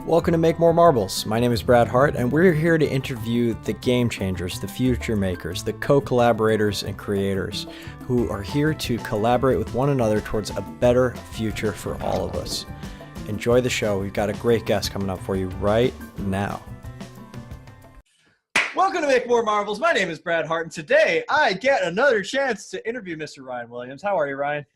Welcome to Make More Marbles. My name is Brad Hart, and we're here to interview the game changers, the future makers, the co-collaborators and creators who are here to collaborate with one another towards a better future for all of us. Enjoy the show. We've got a great guest coming up for you right now. Welcome to Make More Marbles. My name is Brad Hart, and today I get another chance to interview Mr. Ryan Williams. How are you, Ryan?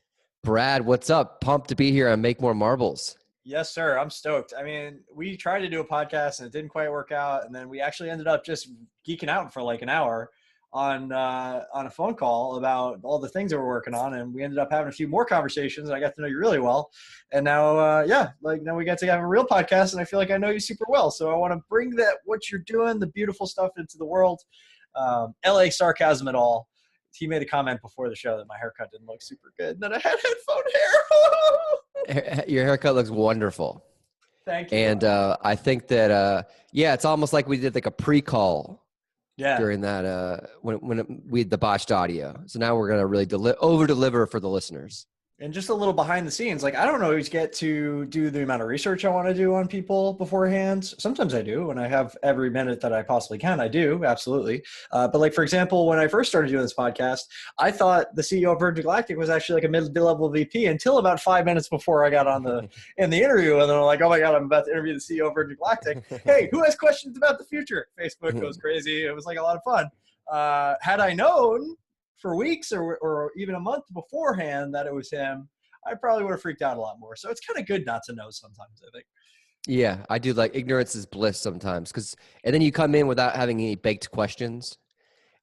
Brad, what's up? Pumped to be here on Make More Marbles. Yes, sir. I'm stoked. I mean, we tried to do a podcast and it didn't quite work out. And then we actually ended up just geeking out for like an hour on a phone call about all the things that we're working on. And we ended up having a few more conversations. And I got to know you really well. And now, now we get to have a real podcast. And I feel like I know you super well. So I want to bring what you're doing, the beautiful stuff into the world. LA sarcasm at all. He made a comment before the show that my haircut didn't look super good and that I had headphone hair. Your haircut looks wonderful. Thank you. And I think that, it's almost like we did like a pre-call during that when we had the botched audio. So now we're going to really over-deliver for the listeners. And just a little behind the scenes, like I don't always get to do the amount of research I want to do on people beforehand. Sometimes I do, when I have every minute that I possibly can, I do, absolutely. But like, for example, when I first started doing this podcast, I thought the CEO of Virgin Galactic was actually like a mid-level VP until about 5 minutes before I got on in the interview. And then I'm like, oh my God, I'm about to interview the CEO of Virgin Galactic. Hey, who has questions about the future? Facebook goes crazy. It was like a lot of fun. Had I known for weeks or even a month beforehand that it was him, I probably would have freaked out a lot more. So it's kind of good not to know sometimes, I think. Yeah, I do. Like ignorance is bliss sometimes. And then you come in without having any baked questions.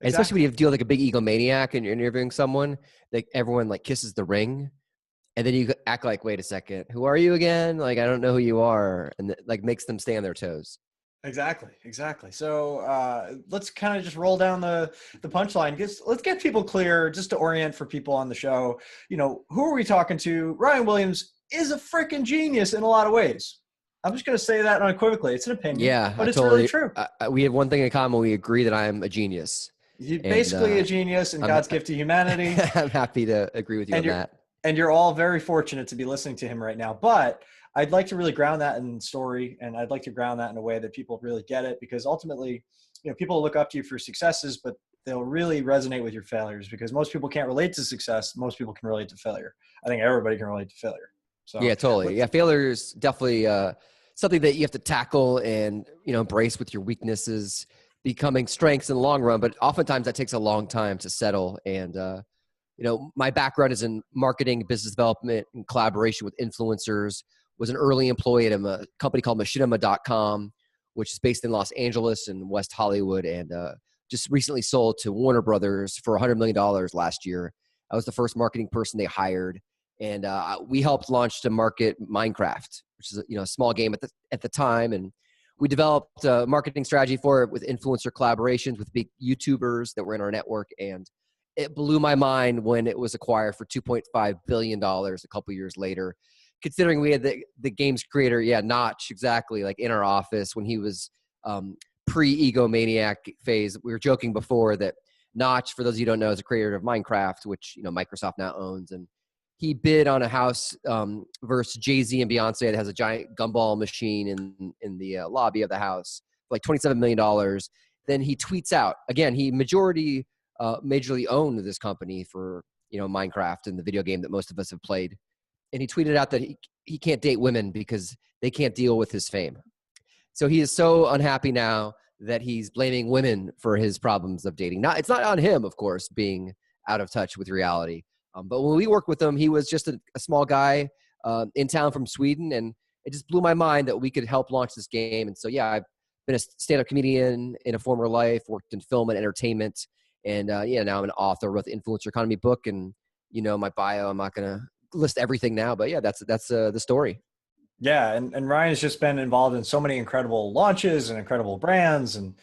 Exactly. Especially when you deal with like a big egomaniac and you're interviewing someone, like everyone like kisses the ring. And then you act like, wait a second, who are you again? Like, I don't know who you are. And like makes them stay on their toes. Exactly. So let's kind of just roll down the punchline. Let's get people clear, just to orient for people on the show. You know, who are we talking to? Ryan Williams is a freaking genius in a lot of ways. I'm just going to say that unequivocally. It's an opinion, but it's really true. We have one thing in common. We agree that I am a genius. You're basically a genius and God's gift to humanity. I'm happy to agree with you on that. And you're all very fortunate to be listening to him right now. But I'd like to really ground that in story, and I'd like to ground that in a way that people really get it, because ultimately, you know, people look up to you for successes, but they'll really resonate with your failures, because most people can't relate to success. Most people can relate to failure. I think everybody can relate to failure. So yeah, totally. Yeah, failure is definitely something that you have to tackle and, you know, embrace with your weaknesses, becoming strengths in the long run. But oftentimes that takes a long time to settle. And, my background is in marketing, business development, and collaboration with influencers. Was an early employee at a company called Machinima.com, which is based in Los Angeles and West Hollywood, and just recently sold to Warner Brothers for $100 million last year. I was the first marketing person they hired, and we helped launch to market Minecraft, which is a small game at the time, and we developed a marketing strategy for it with influencer collaborations with big YouTubers that were in our network, and it blew my mind when it was acquired for $2.5 billion a couple years later. Considering we had the game's creator, Notch, exactly, like in our office when he was pre-egomaniac phase. We were joking before that Notch, for those of you who don't know, is a creator of Minecraft, which Microsoft now owns. And he bid on a house versus Jay-Z and Beyonce that has a giant gumball machine in the lobby of the house, for like $27 million. Then he tweets out, again, he majorly owned this company for Minecraft and the video game that most of us have played. And he tweeted out that he can't date women because they can't deal with his fame. So he is so unhappy now that he's blaming women for his problems of dating. It's not on him, of course, being out of touch with reality. But when we worked with him, he was just a small guy in town from Sweden. And it just blew my mind that we could help launch this game. And so, I've been a stand-up comedian in a former life, worked in film and entertainment. And now I'm an author, wrote the Influencer Economy book. And, my bio, I'm not going to list everything now, but that's the story. Yeah. And Ryan's just been involved in so many incredible launches and incredible brands and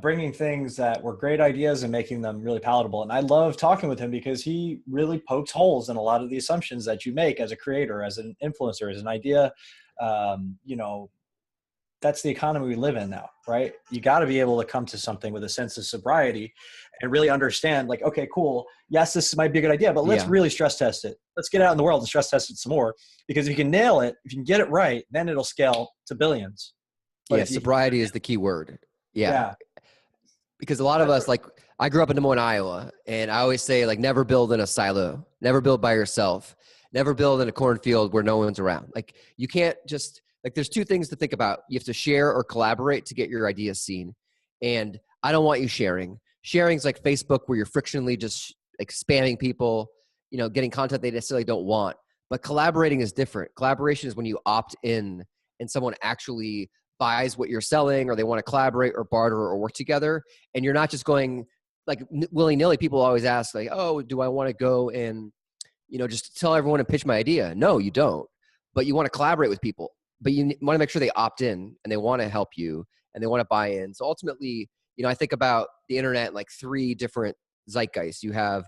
bringing things that were great ideas and making them really palatable. And I love talking with him because he really pokes holes in a lot of the assumptions that you make as a creator, as an influencer, as an idea. That's the economy we live in now, right? You got to be able to come to something with a sense of sobriety and really understand, like, okay, cool. Yes, this might be a good idea, but let's really stress test it. Let's get out in the world and stress test it some more, because if you can nail it, if you can get it right, then it'll scale to billions. But Yeah, if you, sobriety is the key word. Yeah. yeah, Because a lot of us, like, I grew up in Des Moines, Iowa, and I always say, like, never build in a silo, never build by yourself, never build in a cornfield where no one's around. Like, you can't just, like, there's two things to think about. You have to share or collaborate to get your ideas seen. And I don't want you sharing. Sharing is like Facebook, where you're frictionally just like spamming people, getting content they necessarily don't want. But collaborating is different. Collaboration is when you opt in and someone actually buys what you're selling, or they want to collaborate or barter or work together. And you're not just going like willy-nilly. People always ask, like, oh, do I want to go and just tell everyone and pitch my idea? No, you don't. But you want to collaborate with people, but you want to make sure they opt in and they want to help you and they want to buy in. So ultimately, I think about the internet like three different zeitgeists. You have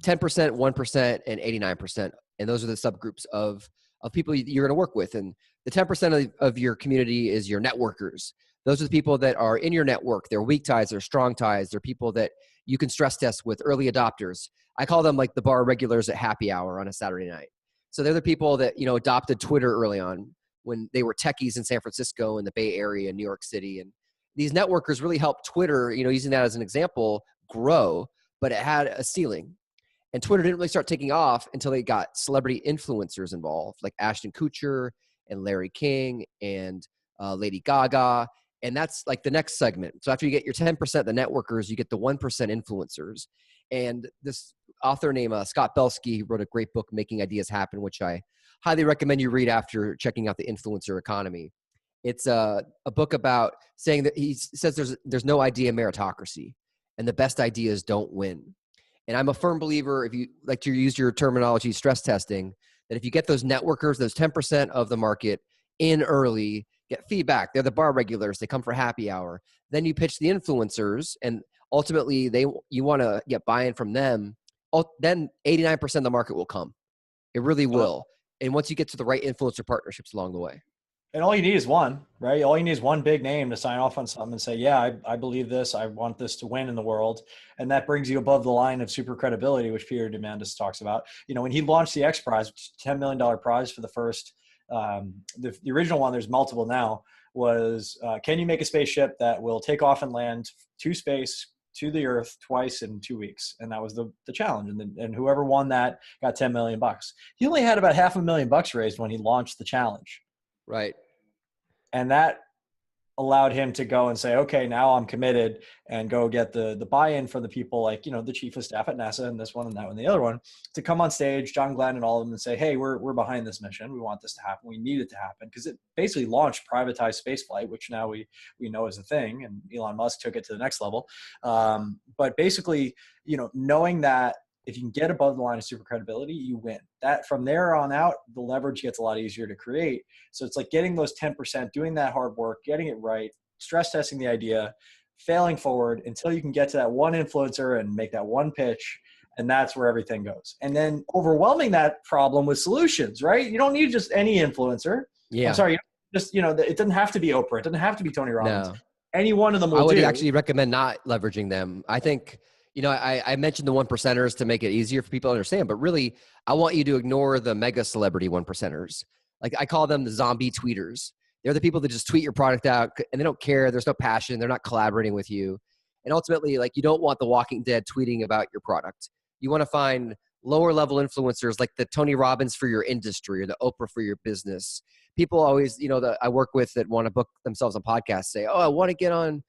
10%, 1%, and 89%. And those are the subgroups of people you're going to work with. And the 10% of your community is your networkers. Those are the people that are in your network. They're weak ties, they're strong ties. They're people that you can stress test with, early adopters. I call them like the bar regulars at happy hour on a Saturday night. So they're the people that, adopted Twitter early on when they were techies in San Francisco and the Bay Area and New York City. And these networkers really helped Twitter, using that as an example, grow, but it had a ceiling. And Twitter didn't really start taking off until they got celebrity influencers involved, like Ashton Kutcher and Larry King and Lady Gaga. And that's like the next segment. So after you get your 10%, the networkers, you get the 1% influencers. And this author named Scott Belsky wrote a great book, Making Ideas Happen, which I highly recommend you read after checking out the influencer economy. It's a book about saying that he says there's no idea meritocracy, and the best ideas don't win. And I'm a firm believer, if you like to use your terminology, stress testing, that if you get those networkers, those 10% of the market in early, get feedback, they're the bar regulars, they come for happy hour, then you pitch the influencers, and ultimately you want to get buy-in from them, then 89% of the market will come. It really will. And once you get to the right influencer partnerships along the way. And all you need is one, right? All you need is one big name to sign off on something and say, yeah, I believe this. I want this to win in the world. And that brings you above the line of super credibility, which Peter Diamandis talks about. When he launched the X Prize, which is a $10 million prize for the first, the original one, there's multiple now, was can you make a spaceship that will take off and land to space, to the Earth twice in 2 weeks? And that was the challenge. And whoever won that got $10 million. He only had about $500,000 raised when he launched the challenge. Right. And that allowed him to go and say, okay, now I'm committed, and go get the buy-in from the people like, the chief of staff at NASA and this one and that one and the other one, to come on stage, John Glenn and all of them, and say, hey, we're behind this mission. We want this to happen. We need it to happen, because it basically launched privatized spaceflight, which now we know is a thing, and Elon Musk took it to the next level. But basically, knowing that if you can get above the line of super credibility, you win. That from there on out, the leverage gets a lot easier to create. So it's like getting those 10%, doing that hard work, getting it right, stress testing the idea, failing forward until you can get to that one influencer and make that one pitch. And that's where everything goes. And then overwhelming that problem with solutions, right? You don't need just any influencer. Yeah. I'm sorry, just, it doesn't have to be Oprah. It doesn't have to be Tony Robbins. No. Any one of them will do. I would actually recommend not leveraging them. I think, I mentioned the 1%ers to make it easier for people to understand, but really, I want you to ignore the mega celebrity 1%ers. Like, I call them the zombie tweeters. They're the people that just tweet your product out and they don't care. There's no passion. They're not collaborating with you. And ultimately, like, you don't want the Walking Dead tweeting about your product. You want to find lower level influencers like the Tony Robbins for your industry or the Oprah for your business. People always, that I work with that want to book themselves on podcasts say, oh, I want to get on,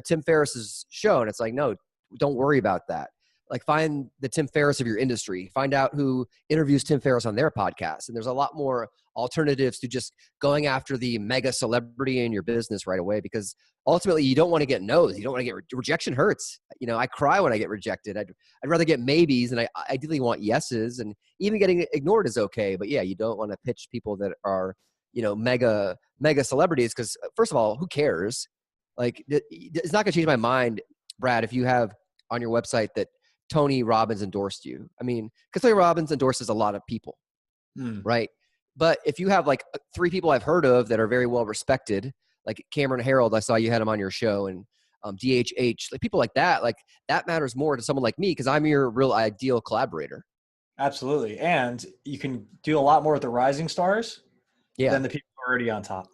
Tim Ferriss's show. And it's like, no, don't worry about that. Like, find the Tim Ferriss of your industry. Find out who interviews Tim Ferriss on their podcast. And there's a lot more alternatives to just going after the mega celebrity in your business right away, because ultimately you don't want to get no's. You don't want to get rejection hurts. I cry when I get rejected. I'd rather get maybes, and I ideally want yeses, and even getting ignored is okay. But yeah, you don't want to pitch people that are, mega celebrities, because first of all, who cares? Like, it's not going to change my mind, Brad, if you have on your website that Tony Robbins endorsed you. I mean, because Tony Robbins endorses a lot of people, right? But if you have like 3 people I've heard of that are very well respected, like Cameron Harold, I saw you had him on your show, and DHH, like people like that matters more to someone like me, because I'm your real ideal collaborator. Absolutely. And you can do a lot more with the rising stars than the people who are already on top.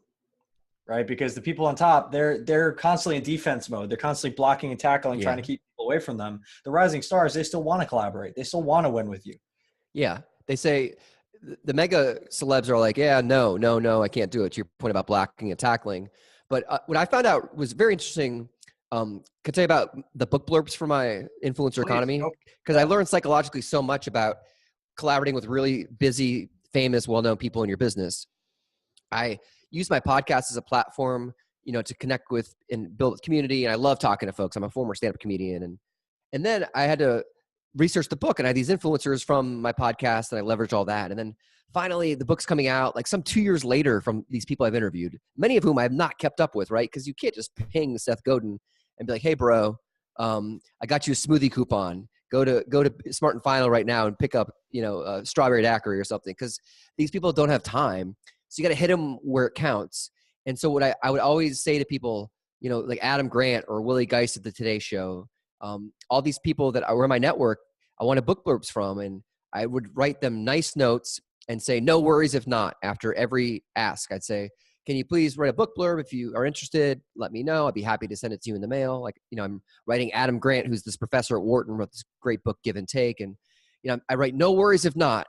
right? Because the people on top, they're constantly in defense mode. They're constantly blocking and tackling, trying to keep people away from them. The rising stars, they still want to collaborate. They still want to win with you. Yeah. They say the mega celebs are like, yeah, no, I can't do it. To your point about blocking and tackling. But what I found out was very interesting. Can I tell you about the book blurbs for my influencer economy? Because I learned psychologically so much about collaborating with really busy, famous, well-known people in your business. I use my podcast as a platform, to connect with and build a community. And I love talking to folks. I'm a former stand-up comedian. And then I had to research the book, and I had these influencers from my podcast, and I leveraged all that. And then finally the book's coming out like some 2 years later from these people I've interviewed, many of whom I have not kept up with, right? Because you can't just ping Seth Godin and be like, hey bro, I got you a smoothie coupon. Go to Smart and Final right now and pick up, a strawberry daiquiri or something. Because these people don't have time. So you got to hit them where it counts. And so what I would always say to people, like Adam Grant or Willie Geist at the Today Show, all these people that were in my network, I wanted book blurbs from, and I would write them nice notes and say, no worries if not. After every ask, I'd say, can you please write a book blurb? If you are interested, let me know. I'd be happy to send it to you in the mail. Like, I'm writing Adam Grant, who's this professor at Wharton, wrote this great book, Give and Take. And, I write no worries if not,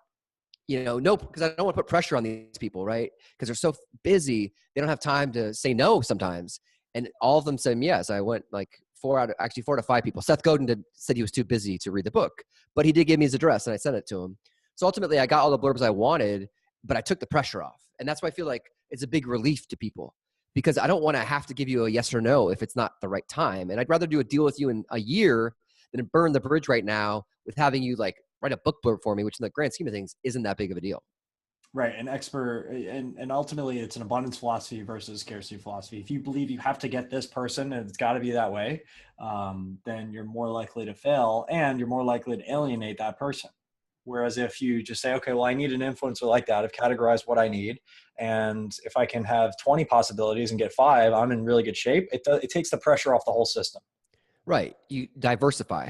no, because I don't want to put pressure on these people, right? Because they're so busy. They don't have time to say no sometimes. And all of them said yes. I went like 4 out of 5 people. Seth Godin said he was too busy to read the book, but he did give me his address and I sent it to him. So ultimately I got all the blurbs I wanted, but I took the pressure off. And that's why I feel like it's a big relief to people, because I don't want to have to give you a yes or no if it's not the right time. And I'd rather do a deal with you in a year than burn the bridge right now with having you like write a book blurb for me, which in the grand scheme of things isn't that big of a deal. Right. An expert, and ultimately it's an abundance philosophy versus scarcity philosophy. If you believe you have to get this person and it's got to be that way, then you're more likely to fail and you're more likely to alienate that person. Whereas if you just say, okay, well, I need an influencer like that. I've categorized what I need. And if I can have 20 possibilities and get 5, I'm in really good shape. It takes the pressure off the whole system. Right. You diversify.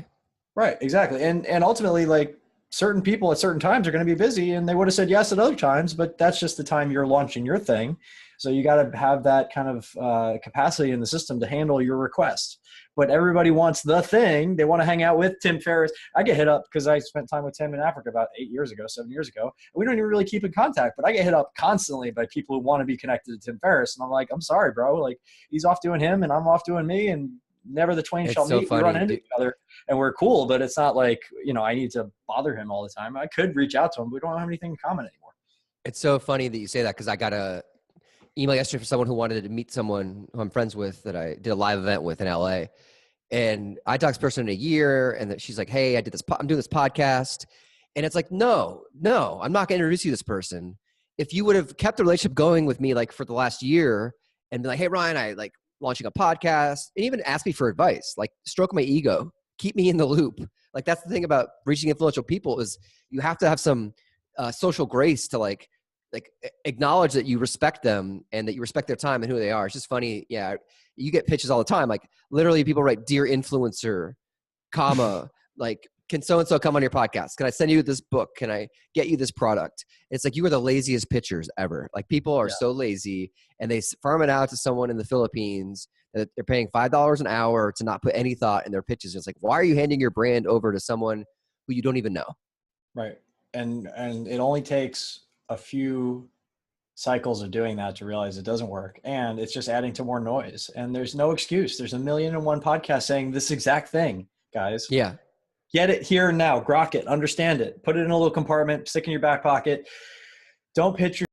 Right. Exactly. And ultimately, like, certain people at certain times are going to be busy and they would have said yes at other times, but that's just the time you're launching your thing. So you got to have that kind of capacity in the system to handle your request. But everybody wants the thing. They want to hang out with Tim Ferriss. I get hit up because I spent time with Tim in Africa about 7 years ago. And we don't even really keep in contact, but I get hit up constantly by people who want to be connected to Tim Ferriss. And I'm like, I'm sorry, bro. Like, he's off doing him and I'm off doing me, and never the twain shall meet. We run into each other and we're cool, but it's not like, I need to bother him all the time. I could reach out to him, but we don't have anything in common anymore. It's so funny that you say that, because I got a email yesterday from someone who wanted to meet someone who I'm friends with that I did a live event with in LA. And I talked to this person in a year, and that she's like, hey, I'm doing this podcast. And it's like, no, I'm not going to introduce you to this person. If you would have kept the relationship going with me, like for the last year, and be like, hey, Ryan, I like launching a podcast, and even ask me for advice, like stroke my ego, keep me in the loop. Like, that's the thing about reaching influential people, is you have to have some social grace to like acknowledge that you respect them and that you respect their time and who they are. It's just funny. Yeah. You get pitches all the time. Like, literally people write, dear influencer, comma, like, can so-and-so come on your podcast? Can I send you this book? Can I get you this product? It's like, you are the laziest pitchers ever. Like, people are so lazy, and they farm it out to someone in the Philippines that they're paying $5 an hour to not put any thought in their pitches. It's like, why are you handing your brand over to someone who you don't even know? Right. And it only takes a few cycles of doing that to realize it doesn't work. And it's just adding to more noise. And there's no excuse. There's 1,000,001 podcasts saying this exact thing, guys. Yeah. Get it here and now. Grok it. Understand it. Put it in a little compartment. Stick in your back pocket. Don't pitch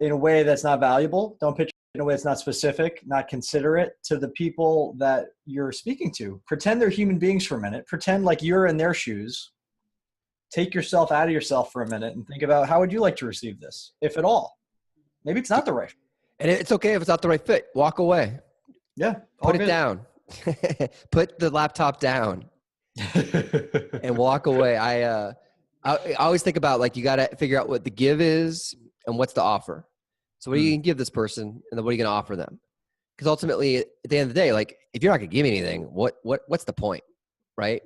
in a way that's not valuable. Don't pitch in a way that's not specific, not considerate to the people that you're speaking to. Pretend they're human beings for a minute. Pretend like you're in their shoes. Take yourself out of yourself for a minute and think about, how would you like to receive this, if at all? Maybe it's not the right fit. And it's okay if it's not the right fit. Walk away. Yeah. Put it down. Put the laptop down and walk away. I always think about, like, you got to figure out what the give is and what's the offer. So what are you going to give this person, and then what are you going to offer them? Because ultimately, at the end of the day, like, if you're not going to give me anything, what's the point, right?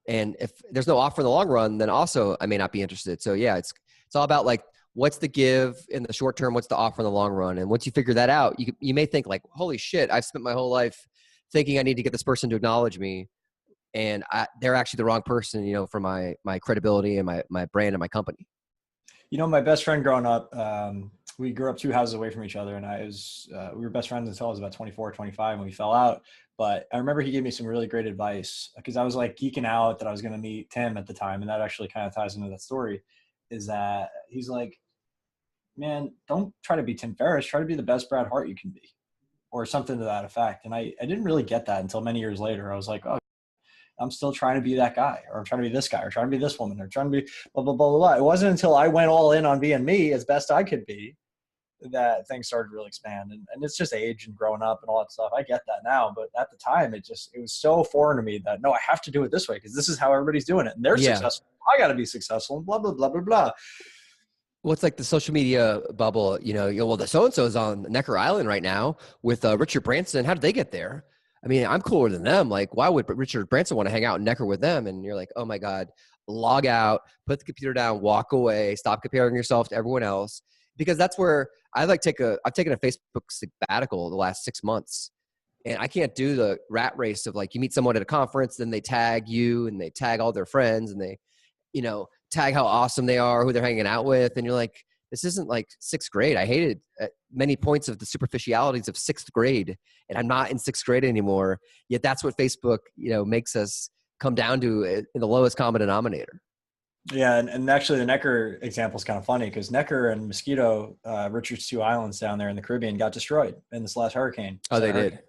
And if there's no offer in the long run, then also I may not be interested. So yeah, it's all about, like, what's the give in the short term, what's the offer in the long run. And once you figure that out, you may think like, holy shit, I've spent my whole life thinking I need to get this person to acknowledge me. And they're actually the wrong person, you know, for my credibility and my brand and my company. You know, my best friend growing up, we grew up 2 houses away from each other, and we were best friends until I was about 24, 25 when we fell out. But I remember he gave me some really great advice because I was like geeking out that I was going to meet Tim at the time. And that actually kind of ties into that story, is that he's like, man, don't try to be Tim Ferriss, try to be the best Brad Hart you can be, or something to that effect. And I didn't really get that until many years later. I was like, oh, I'm still trying to be that guy, or I'm trying to be this guy, or trying to be this woman, or trying to be blah, blah, blah, blah, blah. It wasn't until I went all in on being me as best I could be that things started to really expand. And it's just age and growing up and all that stuff. I get that now, but at the time it was so foreign to me that no, I have to do it this way because this is how everybody's doing it. And they're successful. I got to be successful and blah, blah, blah, blah, blah. Well, it's like the social media bubble, you know, well, the so-and-so is on Necker Island right now with Richard Branson. How did they get there? I mean, I'm cooler than them. Like, why would Richard Branson want to hang out in Necker with them? And you're like, oh my God, log out, put the computer down, walk away, stop comparing yourself to everyone else. Because that's where I've taken a Facebook sabbatical the last 6 months. And I can't do the rat race of like, you meet someone at a conference, then they tag you and they tag all their friends and they, you know, tag how awesome they are, who they're hanging out with. And you're like, this isn't like 6th grade. I hated at many points of the superficialities of 6th grade, and I'm not in 6th grade anymore. Yet that's what Facebook, you know, makes us come down to in the lowest common denominator. Yeah. And actually the Necker example is kind of funny because Necker and Mosquito, Richard's 2 islands down there in the Caribbean, got destroyed in this last hurricane. Oh, they did.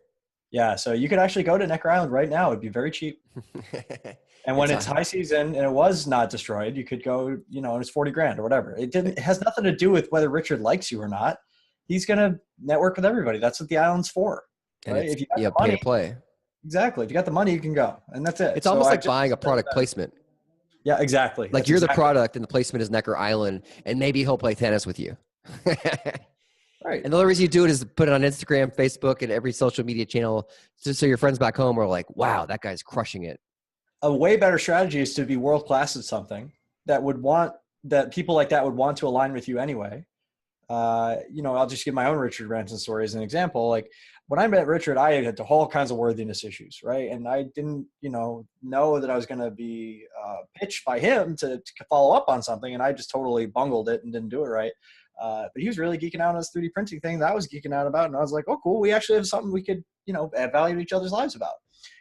Yeah. So you could actually go to Necker Island right now. It'd be very cheap. And when it's high season and it was not destroyed, you could go, you know, and it's 40 grand or whatever. It has nothing to do with whether Richard likes you or not. He's going to network with everybody. That's what the island's for. Right? If you got the money, pay to play. Exactly. If you got the money, you can go. And that's it. It's almost like buying a product placement. Yeah, exactly. Like you're the product and the placement is Necker Island, and maybe he'll play tennis with you. Right. And the only reason you do it is to put it on Instagram, Facebook, and every social media channel so your friends back home are like, wow, that guy's crushing it. A way better strategy is to be world-class at something that people like that would want to align with you anyway. You know, I'll just give my own Richard Branson story as an example. Like when I met Richard, I had all kinds of worthiness issues, right? And I didn't, you know that I was going to be pitched by him to follow up on something. And I just totally bungled it and didn't do it right. But he was really geeking out on this 3D printing thing that I was geeking out about. And I was like, oh, cool. We actually have something we could, you know, add value to each other's lives about.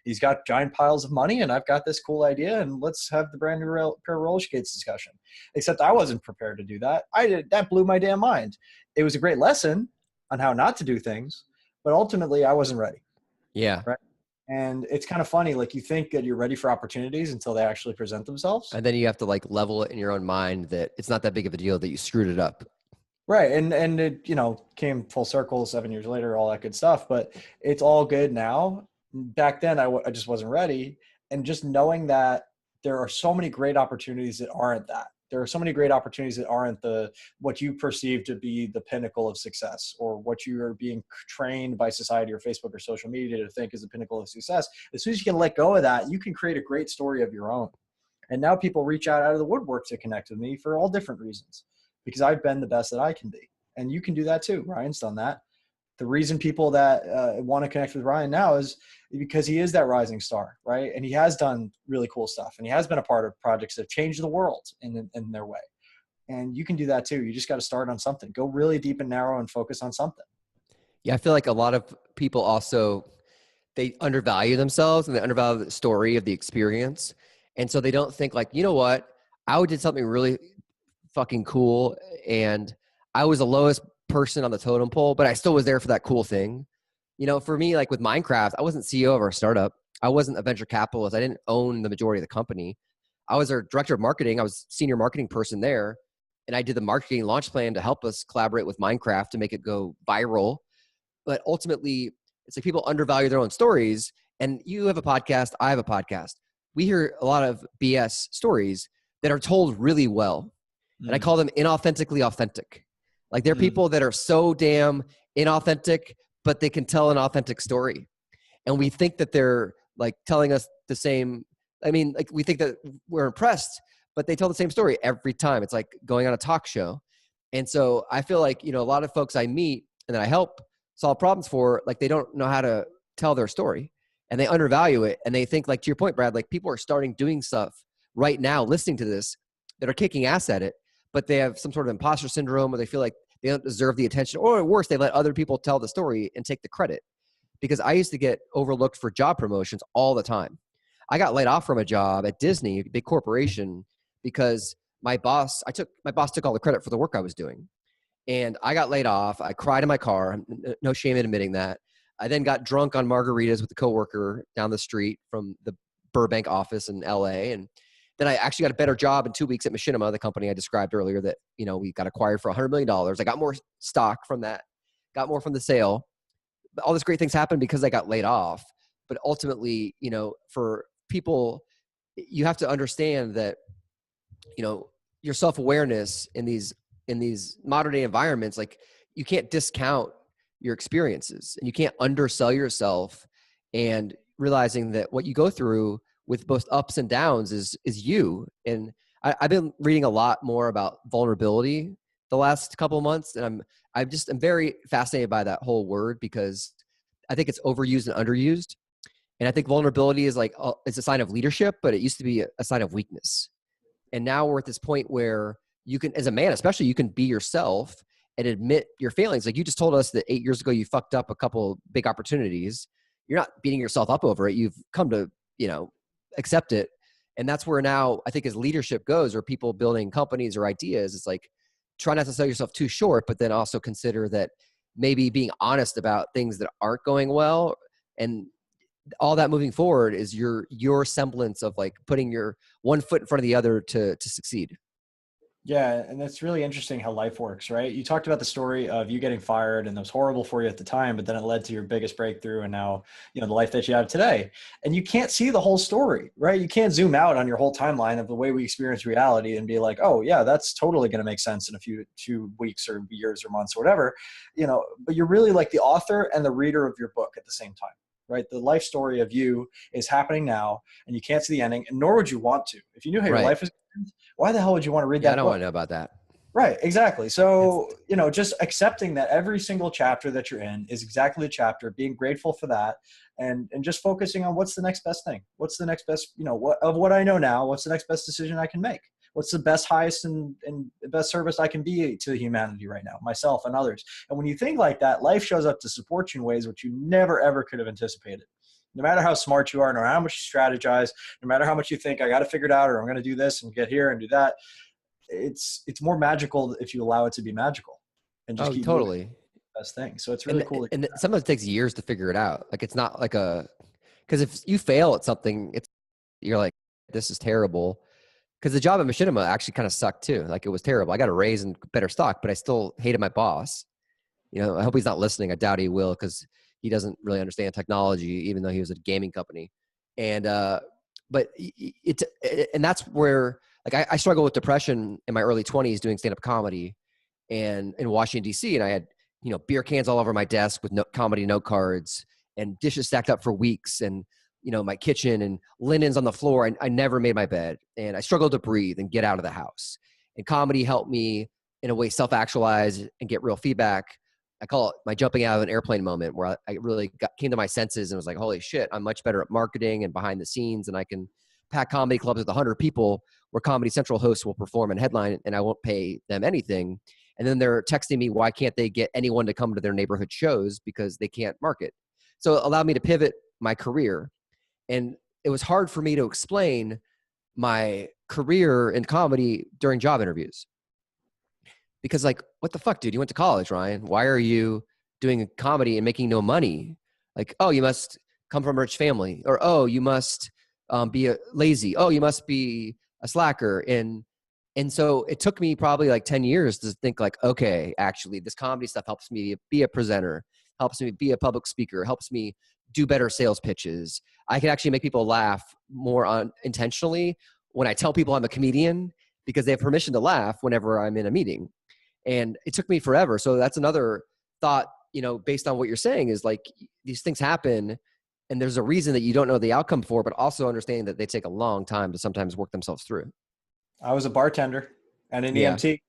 He's got giant piles of money and I've got this cool idea and let's have the brand new pair of roller skates discussion. Except I wasn't prepared to do that. That blew my damn mind. It was a great lesson on how not to do things, but ultimately I wasn't ready. Yeah. Right. And it's kind of funny. Like you think that you're ready for opportunities until they actually present themselves. And then you have to like level it in your own mind that it's not that big of a deal that you screwed it up. Right. And it, you know, came full circle 7 years later, all that good stuff, but it's all good now. Back then I just wasn't ready. And just knowing that there are so many great opportunities that aren't that. There are so many great opportunities that aren't what you perceive to be the pinnacle of success or what you are being trained by society or Facebook or social media to think is the pinnacle of success. As soon as you can let go of that, you can create a great story of your own. And now people reach out of the woodwork to connect with me for all different reasons because I've been the best that I can be. And you can do that too. Ryan's done that. The reason people that want to connect with Ryan now is because he is that rising star, right? And he has done really cool stuff and he has been a part of projects that have changed the world in their way. And you can do that too. You just got to start on something. Go really deep and narrow and focus on something. Yeah, I feel like a lot of people also, they undervalue themselves and they undervalue the story of the experience. And so they don't think like, you know what? I did something really fucking cool and I was the lowest person on the totem pole, but I still was there for that cool thing. You know, for me, like with Minecraft, I wasn't CEO of our startup. I wasn't a venture capitalist. I didn't own the majority of the company. I was our director of marketing. I was senior marketing person there. And I did the marketing launch plan to help us collaborate with Minecraft to make it go viral. But ultimately, it's like people undervalue their own stories. And you have a podcast. I have a podcast. We hear a lot of BS stories that are told really well. And I call them inauthentically authentic. Like there are people that are so damn inauthentic, but they can tell an authentic story. And we think that they're like telling us the same. I mean, like we think that we're impressed, but they tell the same story every time. It's like going on a talk show. And so I feel like, a lot of folks I meet and that I help solve problems for, like, they don't know how to tell their story and they undervalue it. And they think, like, to your point, Brad, like, people are starting doing stuff right now, listening to this, that are kicking ass at it, but they have some sort of imposter syndrome, or they feel like they don't deserve the attention, or worse, they let other people tell the story and take the credit. Because I used to get overlooked for job promotions all the time. I got laid off from a job at Disney, a big corporation, because my boss took all the credit for the work I was doing. And I got laid off. I cried in my car. No shame in admitting that. I then got drunk on margaritas with a coworker down the street from the Burbank office in LA. And then I actually got a better job in 2 weeks at Machinima, the company I described earlier that, we got acquired for $100 million. I got more stock from that, got more from the sale. But all these great things happened because I got laid off. But ultimately, for people, you have to understand that, your self-awareness in these modern day environments, like, you can't discount your experiences and you can't undersell yourself, and realizing that what you go through with both ups and downs is you. And I've been reading a lot more about vulnerability the last couple of months. And I'm very fascinated by that whole word, because I think it's overused and underused. And I think vulnerability is like, it's a sign of leadership, but it used to be a sign of weakness. And now we're at this point where you can, as a man especially, you can be yourself and admit your failings. Like, you just told us that 8 years ago you fucked up a couple big opportunities. You're not beating yourself up over it. You've come to, accept it. And that's where now I think as leadership goes, or people building companies or ideas, it's like, try not to sell yourself too short, but then also consider that maybe being honest about things that aren't going well, and all that moving forward is your semblance of, like, putting your one foot in front of the other to succeed. Yeah, and that's really interesting how life works, right? You talked about the story of you getting fired, and it was horrible for you at the time, but then it led to your biggest breakthrough, and now, the life that you have today. And you can't see the whole story, right? You can't zoom out on your whole timeline of the way we experience reality and be like, oh yeah, that's totally going to make sense in a few weeks or years or months or whatever, but you're really like the author and the reader of your book at the same time. Right? The life story of you is happening now, and you can't see the ending, and nor would you want to. If you knew how your Right. life was going to end, why the hell would you want to read Yeah, I that don't book? want to know about that. Right, exactly. So, just accepting that every single chapter that you're in is exactly the chapter, being grateful for that, and just focusing on what's the next best thing. What's the next best, what I know now, what's the next best decision I can make? What's the best, highest, and best service I can be to humanity right now, myself and others? And when you think like that, life shows up to support you in ways which you never, ever could have anticipated. No matter how smart you are, no matter how much you strategize, no matter how much you think, I got to figure it out, or I'm going to do this and get here and do that, it's more magical if you allow it to be magical and just Oh, keep moving. totally. Best thing. So it's really cool. And sometimes it takes years to figure it out. Like, it's not like because if you fail at something, you're like, this is terrible. Because the job at Machinima actually kind of sucked too. Like, it was terrible. I got a raise and better stock, but I still hated my boss. I hope he's not listening. I doubt he will, because he doesn't really understand technology, even though he was at a gaming company. And but and that's where, like, I struggled with depression in my early 20s doing stand-up comedy, and in Washington D.C. And I had beer cans all over my desk with comedy note cards, and dishes stacked up for weeks, and my kitchen and linens on the floor. I never made my bed, and I struggled to breathe and get out of the house. And comedy helped me, in a way, self-actualize and get real feedback. I call it my jumping out of an airplane moment, where I really came to my senses and was like, holy shit, I'm much better at marketing and behind the scenes, and I can pack comedy clubs with 100 people where Comedy Central hosts will perform and headline, and I won't pay them anything. And then they're texting me, why can't they get anyone to come to their neighborhood shows because they can't market? So it allowed me to pivot my career. And it was hard for me to explain my career in comedy during job interviews. Because, like, what the fuck, dude? You went to college, Ryan. Why are you doing comedy and making no money? Like, oh, you must come from a rich family. Or, oh, you must be lazy. Oh, you must be a slacker. And so it took me probably like 10 years to think, like, okay, actually, this comedy stuff helps me be a presenter, helps me be a public speaker, helps me do better sales pitches. I can actually make people laugh more intentionally when I tell people I'm a comedian, because they have permission to laugh whenever I'm in a meeting. And it took me forever. So that's another thought, based on what you're saying, is like, these things happen and there's a reason that you don't know the outcome for, but also understanding that they take a long time to sometimes work themselves through. I was a bartender and an Yeah. EMT.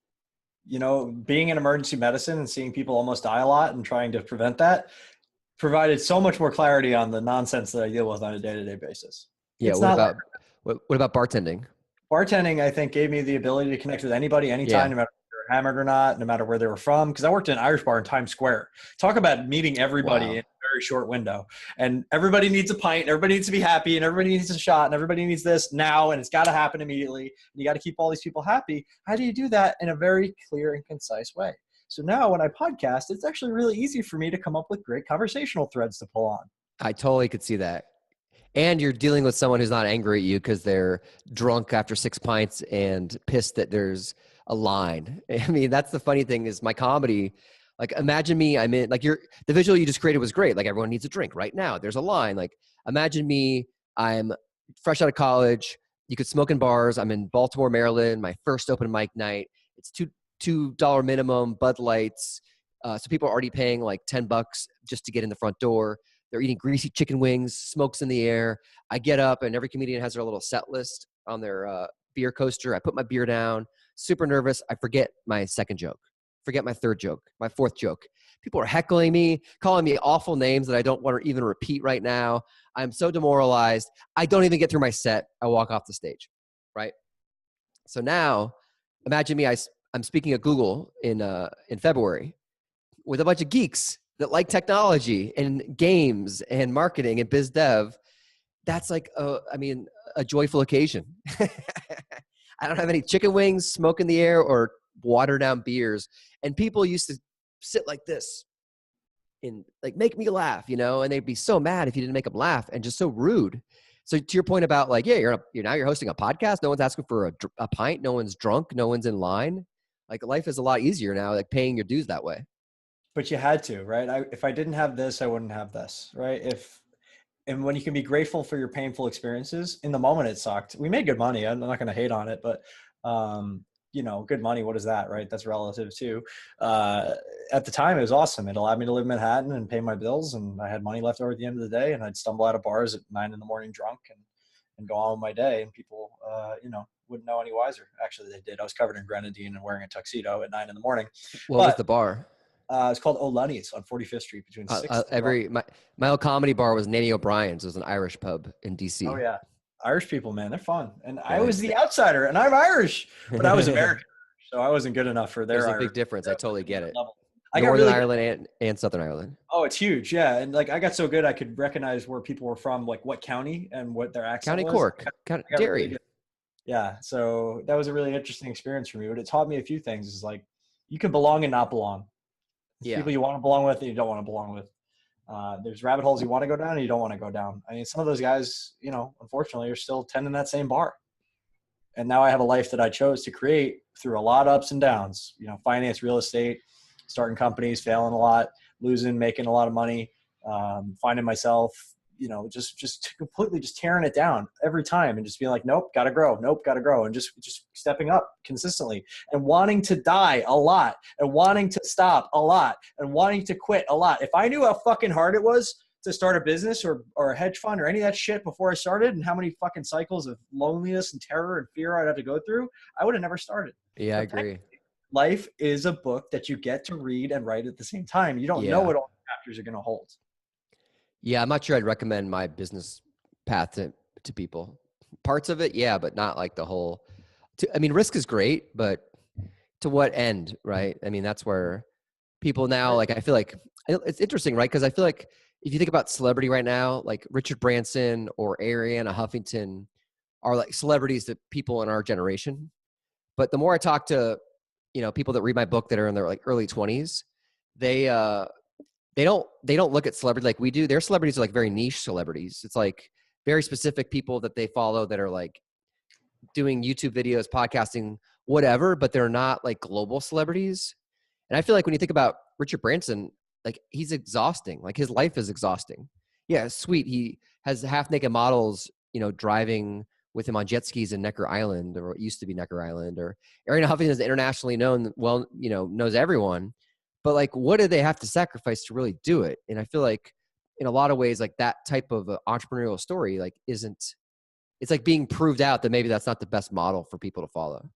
being in emergency medicine and seeing people almost die a lot and trying to prevent that provided so much more clarity on the nonsense that I deal with on a day-to-day basis. Yeah. It's not like What about bartending? bartending, I think, gave me the ability to connect with anybody, anytime, Yeah. no matter if they're hammered or not, no matter where they were from. Because I worked in an Irish bar in Times Square. Talk about meeting everybody in Wow. a very short window. And everybody needs a pint, and everybody needs to be happy, and everybody needs a shot, and everybody needs this now, and it's got to happen immediately. And you got to keep all these people happy. How do you do that in a very clear and concise way? So now when I podcast, it's actually really easy for me to come up with great conversational threads to pull on. I totally could see that. And you're dealing with someone who's not angry at you because they're drunk after 6 pints and pissed that there's a line. I mean, that's the funny thing is my comedy. Like, imagine me, I'm in, like, the visual you just created was great. Like, everyone needs a drink right now. There's a line. Like, imagine me, I'm fresh out of college. You could smoke in bars. I'm in Baltimore, Maryland, my first open mic night. It's $2 minimum, Bud Lights. So people are already paying like $10 just to get in the front door. They're eating greasy chicken wings, smokes in the air. I get up and every comedian has their little set list on their beer coaster. I put my beer down, super nervous. I forget my second joke, forget my third joke, my fourth joke. People are heckling me, calling me awful names that I don't want to even repeat right now. I'm so demoralized. I don't even get through my set. I walk off the stage, right? So now imagine me, I'm speaking at Google in February with a bunch of geeks that like technology and games and marketing and biz dev. That's like, a joyful occasion. I don't have any chicken wings, smoke in the air, or watered down beers. And people used to sit like this and like, make me laugh, and they'd be so mad if you didn't make them laugh and just so rude. So to your point about like, yeah, you're hosting a podcast. No one's asking for a pint. No one's drunk. No one's in line. Like, life is a lot easier now, like paying your dues that way. But you had to, right? If I didn't have this, I wouldn't have this, right? And when you can be grateful for your painful experiences, in the moment it sucked. We made good money. I'm not going to hate on it, but good money, what is that, right? That's relative too. At the time, it was awesome. It allowed me to live in Manhattan and pay my bills, and I had money left over at the end of the day, and I'd stumble out of bars at 9 a.m. drunk and go on with my day, and people, wouldn't know any wiser. Actually, they did. I was covered in grenadine and wearing a tuxedo at 9 a.m. What was the bar? It's called O'Lunny's on 45th Street between 6th and my old comedy bar was Nanny O'Brien's. It was an Irish pub in DC. Oh yeah. Irish people, man, they're fun. And Yeah. I was the outsider, and I'm Irish, but I was American. So I wasn't good enough for their There's a Irish big difference. I totally get it. level. Northern Ireland and Southern Ireland. Oh, it's huge. Yeah. And like, I got so good, I could recognize where people were from, like what county and what their accent County was. Cork, Derry. Really, yeah. So that was a really interesting experience for me, but it taught me a few things. Is like, you can belong and not belong. There's people you want to belong with and you don't want to belong with. There's rabbit holes you want to go down and you don't want to go down. I mean, some of those guys, unfortunately, are still tending that same bar. And now I have a life that I chose to create through a lot of ups and downs, finance, real estate, starting companies, failing a lot, losing, making a lot of money, finding myself, just completely just tearing it down every time and just being like, nope, gotta grow, and just stepping up consistently and wanting to die a lot and wanting to stop a lot and wanting to quit a lot. If I knew how fucking hard it was to start a business or a hedge fund or any of that shit before I started and how many fucking cycles of loneliness and terror and fear I'd have to go through, I would have never started. Yeah, I agree. Life is a book that you get to read and write at the same time. You don't know what all the chapters are going to hold. Yeah, I'm not sure I'd recommend my business path to people. Parts of it, yeah, but not like the whole. Risk is great, but to what end, right? I mean, that's where people now, like, I feel like it's interesting, right? Because I feel like if you think about celebrity right now, like Richard Branson or Ariana Huffington are like celebrities that people in our generation. But the more I talk to, people that read my book that are in their like early 20s, they don't look at celebrity like we do. Their celebrities are like very niche celebrities. It's like very specific people that they follow that are like doing YouTube videos, podcasting, whatever, but they're not like global celebrities. And I feel like when you think about Richard Branson, like he's exhausting. Like his life is exhausting. Yeah, sweet. He has half naked models, driving with him on jet skis in Necker Island, or what used to be Necker Island, or Ariana Huffington is internationally known, well, knows everyone. But like, what do they have to sacrifice to really do it? And I feel like in a lot of ways, like that type of entrepreneurial story, like it's like being proved out that maybe that's not the best model for people to follow.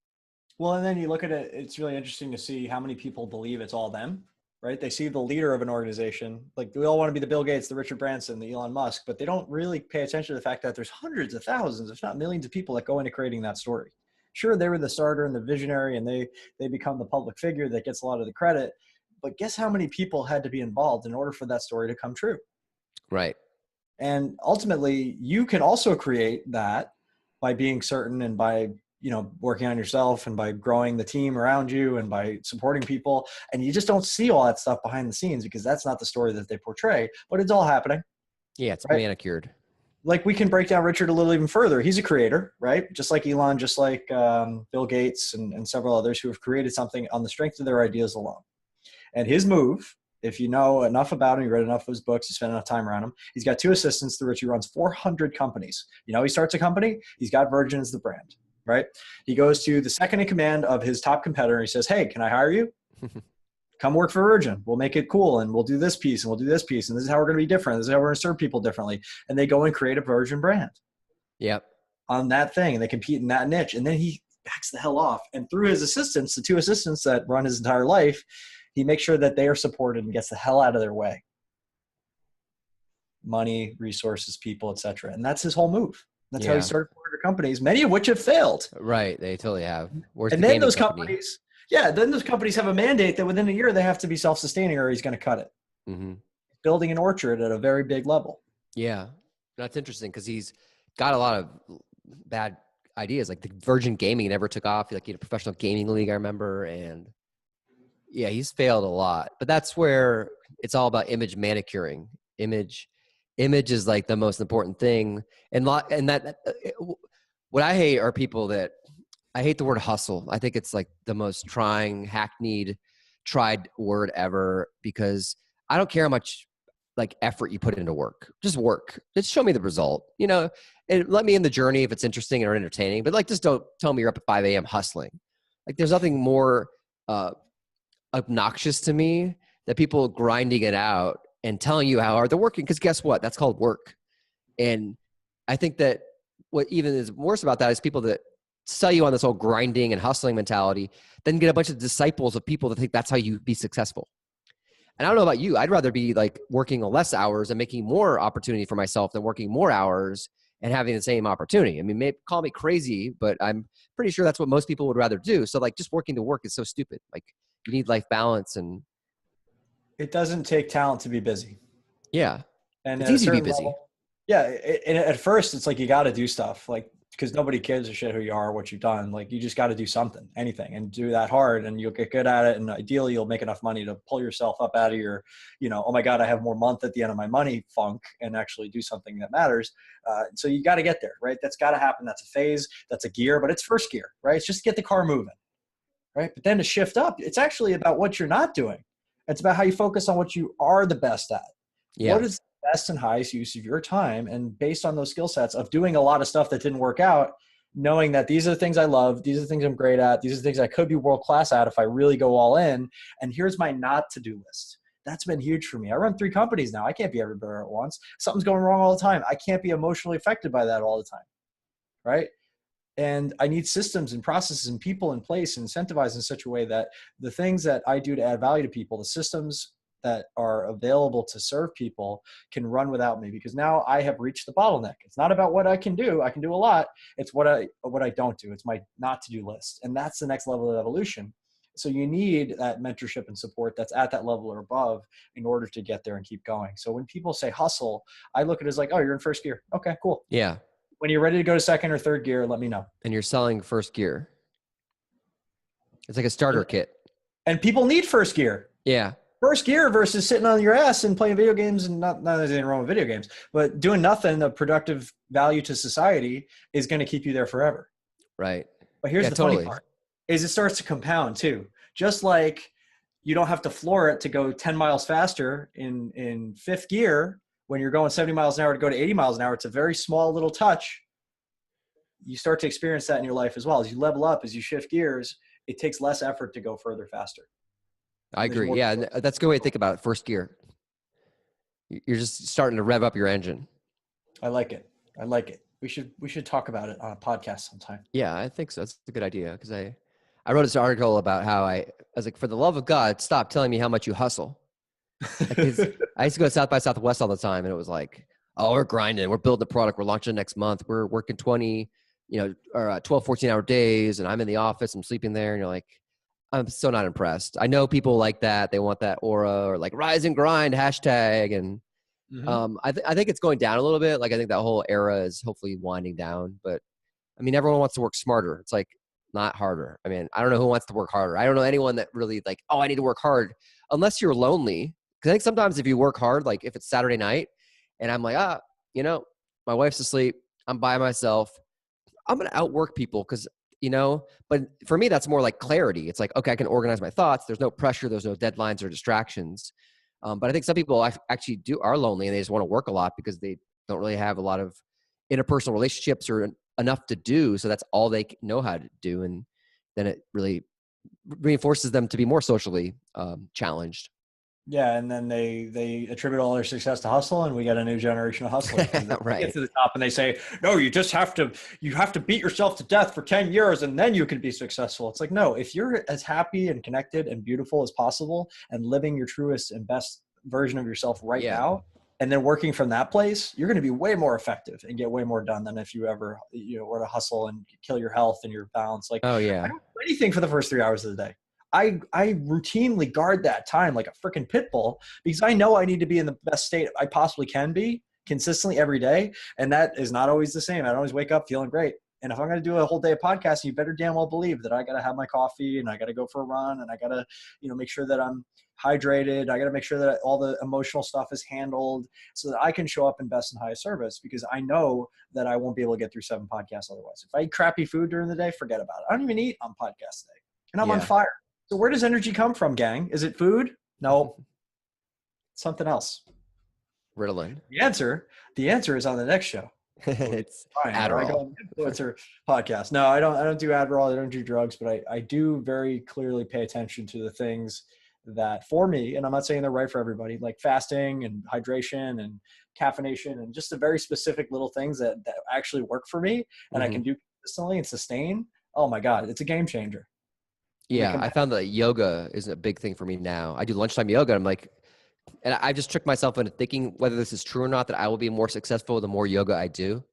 Well, and then you look at it, it's really interesting to see how many people believe it's all them, right? They see the leader of an organization, like we all want to be the Bill Gates, the Richard Branson, the Elon Musk, but they don't really pay attention to the fact that there's hundreds of thousands, if not millions of people that go into creating that story. Sure, they were the starter and the visionary, and they become the public figure that gets a lot of the credit. But guess how many people had to be involved in order for that story to come true? Right. And ultimately, you can also create that by being certain and by working on yourself and by growing the team around you and by supporting people. And you just don't see all that stuff behind the scenes because that's not the story that they portray, but it's all happening. Yeah, it's right? manicured. Like we can break down Richard a little even further. He's a creator, right? Just like Elon, just like Bill Gates and several others who have created something on the strength of their ideas alone. And his move, if you know enough about him, you read enough of his books, you spend enough time around him, he's got 2 assistants through which he runs 400 companies. He starts a company, he's got Virgin as the brand, right? He goes to the second in command of his top competitor. He says, hey, can I hire you? Come work for Virgin. We'll make it cool. And we'll do this piece and we'll do this piece. And this is how we're going to be different. This is how we're going to serve people differently. And they go and create a Virgin brand. Yep. On that thing. And they compete in that niche. And then he backs the hell off. And through his assistants, the 2 assistants that run his entire life, he makes sure that they are supported and gets the hell out of their way. Money, resources, people, etc. And that's his whole move. That's how he started 400 companies, many of which have failed. Right. They totally have. And then those companies, then those companies have a mandate that within a year they have to be self-sustaining or he's going to cut it. Mm-hmm. Building an orchard at a very big level. Yeah. That's interesting because he's got a lot of bad ideas. Like the Virgin Gaming never took off. Like he had a professional gaming league, I remember. And yeah, he's failed a lot. But that's where it's all about image manicuring. Image is like the most important thing. And that what I hate are people that I hate the word hustle. I think it's like the most hackneyed, tried word ever because I don't care how much like effort you put into work. Just work. Just show me the result. And let me in the journey if it's interesting or entertaining. But like, just don't tell me you're up at 5 a.m. hustling. Like, there's nothing more obnoxious to me than people grinding it out and telling you how hard they're working. Because guess what? That's called work. And I think that what even is worse about that is people that sell you on this whole grinding and hustling mentality, then get a bunch of disciples of people that think that's how you be successful. And I don't know about you. I'd rather be like working less hours and making more opportunity for myself than working more hours and having the same opportunity. I mean, call me crazy, but I'm pretty sure that's what most people would rather do. So like just working to work is so stupid. Like you need life balance and. It doesn't take talent to be busy. Yeah. And it's easy to be busy. And at first it's like, you got to do stuff like, because nobody cares a shit who you are, what you've done. Like you just got to do something, anything, and do that hard, and you'll get good at it. And ideally, you'll make enough money to pull yourself up out of your, oh my God, I have more month at the end of my money funk, and actually do something that matters. So you got to get there, right? That's got to happen. That's a phase. That's a gear, but it's first gear, right? It's just get the car moving, right? But then to shift up, it's actually about what you're not doing. It's about how you focus on what you are the best at. Yeah. What is the best and highest use of your time? And based on those skill sets of doing a lot of stuff that didn't work out, knowing that these are the things I love, these are the things I'm great at, these are the things I could be world-class at if I really go all in, and here's my not to-do list. That's been huge for me. I run 3 companies now. I can't be everywhere at once. Something's going wrong all the time. I can't be emotionally affected by that all the time, right? And I need systems and processes and people in place and incentivized in such a way that the things that I do to add value to people, the systems that are available to serve people can run without me, because now I have reached the bottleneck. It's not about what I can do. I can do a lot. It's what I don't do. It's my not to do list. And that's the next level of evolution. So you need that mentorship and support that's at that level or above in order to get there and keep going. So when people say hustle, I look at it as like, oh, you're in first gear. Okay, cool. Yeah. When you're ready to go to second or third gear, let me know. And you're selling first gear. It's like a starter kit. And people need first gear. Yeah. First gear versus sitting on your ass and playing video games, and not there's anything wrong with video games, but doing nothing of productive value to society is going to keep you there forever. Right. But here's the funny part is it starts to compound too. Just like you don't have to floor it to go 10 miles faster in fifth gear when you're going 70 miles an hour to go to 80 miles an hour. It's a very small little touch. You start to experience that in your life as well. As you level up, as you shift gears, it takes less effort to go further faster. I agree. Yeah, that's a good way to think about it. First gear. You're just starting to rev up your engine. I like it. We should talk about it on a podcast sometime. Yeah, I think so. That's a good idea because I I wrote this article about how I was like, for the love of God, stop telling me how much you hustle. Because I used to go to South by Southwest all the time, and it was like, oh, we're grinding, we're building a product, we're launching next month, we're working 20, or 12, 14-hour days, and I'm in the office, I'm sleeping there, and you're like, I'm so not impressed. I know people like that. They want that aura, or like rise and grind hashtag. And I think it's going down a little bit. Like I think that whole era is hopefully winding down, but I mean, everyone wants to work smarter. It's like not harder. I mean, I don't know who wants to work harder. I don't know anyone that really like, oh, I need to work hard unless you're lonely. Cause I think sometimes if you work hard, like if it's Saturday night and I'm like, my wife's asleep, I'm by myself, I'm going to outwork people. Cause but for me, that's more like clarity. It's like, okay, I can organize my thoughts. There's no pressure. There's no deadlines or distractions. But I think some people actually are lonely and they just want to work a lot because they don't really have a lot of interpersonal relationships or enough to do. So that's all they know how to do. And then it really reinforces them to be more socially challenged. Yeah, and then they attribute all their success to hustle, and we get a new generation of hustlers. Right. They get to the top and they say, "No, you have to beat yourself to death for 10 years, and then you can be successful." It's like, no, if you're as happy and connected and beautiful as possible, and living your truest and best version of yourself right now, and then working from that place, you're going to be way more effective and get way more done than if you ever were to hustle and kill your health and your balance. Like, oh yeah, I don't do anything for the first 3 hours of the day. I routinely guard that time like a freaking pit bull because I know I need to be in the best state I possibly can be consistently every day. And that is not always the same. I don't always wake up feeling great. And if I'm going to do a whole day of podcasting, you better damn well believe that I got to have my coffee and I got to go for a run and I got to, make sure that I'm hydrated. I got to make sure that all the emotional stuff is handled so that I can show up in best and highest service because I know that I won't be able to get through 7 podcasts otherwise. If I eat crappy food during the day, forget about it. I don't even eat on podcast day and I'm on fire. So where does energy come from, gang? Is it food? No, something else. Ritalin. The answer is on the next show. It's fine. Adderall. I go on the influencer podcast. No, I don't do Adderall. I don't do drugs, but I do very clearly pay attention to the things that for me, and I'm not saying they're right for everybody, like fasting and hydration and caffeination and just the very specific little things that actually work for me and I can do consistently and sustain. Oh my God, it's a game changer. Yeah, I found that yoga is a big thing for me now. I do lunchtime yoga. I'm like, and I just tricked myself into thinking whether this is true or not, that I will be more successful the more yoga I do.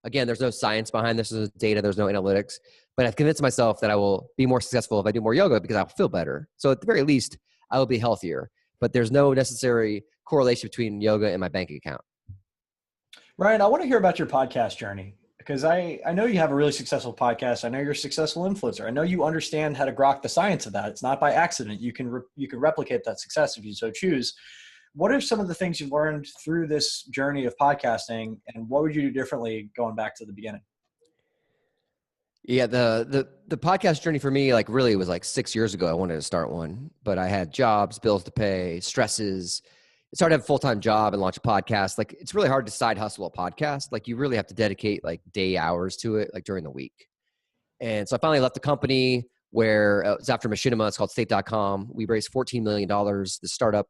Again, there's no science behind this. There's no data. There's no analytics. But I've convinced myself that I will be more successful if I do more yoga because I'll feel better. So at the very least, I will be healthier. But there's no necessary correlation between yoga and my bank account. Ryan, I want to hear about your podcast journey. Because I know you have a really successful podcast. I know you're a successful influencer. I know you understand how to grok the science of that. It's not by accident. You can replicate that success if you so choose. What are some of the things you've learned through this journey of podcasting, and what would you do differently going back to the beginning? Yeah, the podcast journey for me, like really was like 6 years ago. I wanted to start one, but I had jobs, bills to pay, stresses. I started to have a full-time job and launch a podcast. Like it's really hard to side hustle a podcast. Like you really have to dedicate like day hours to it, like during the week. And so I finally left the company where it was after Machinima. It's called state.com. We raised $14 million. The startup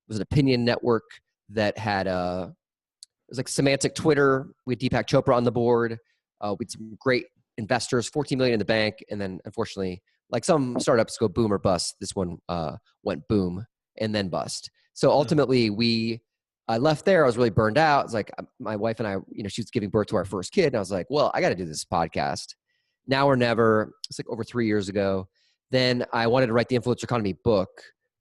was an opinion network that had, it was like semantic Twitter. We had Deepak Chopra on the board. We had some great investors, 14 million in the bank. And then unfortunately, like some startups go boom or bust. This one went boom and then bust. So ultimately I left there. I was really burned out. It's like my wife and I, she was giving birth to our first kid. And I was like, well, I got to do this podcast now or never. It's like over 3 years ago. Then I wanted to write the Influencer Economy book.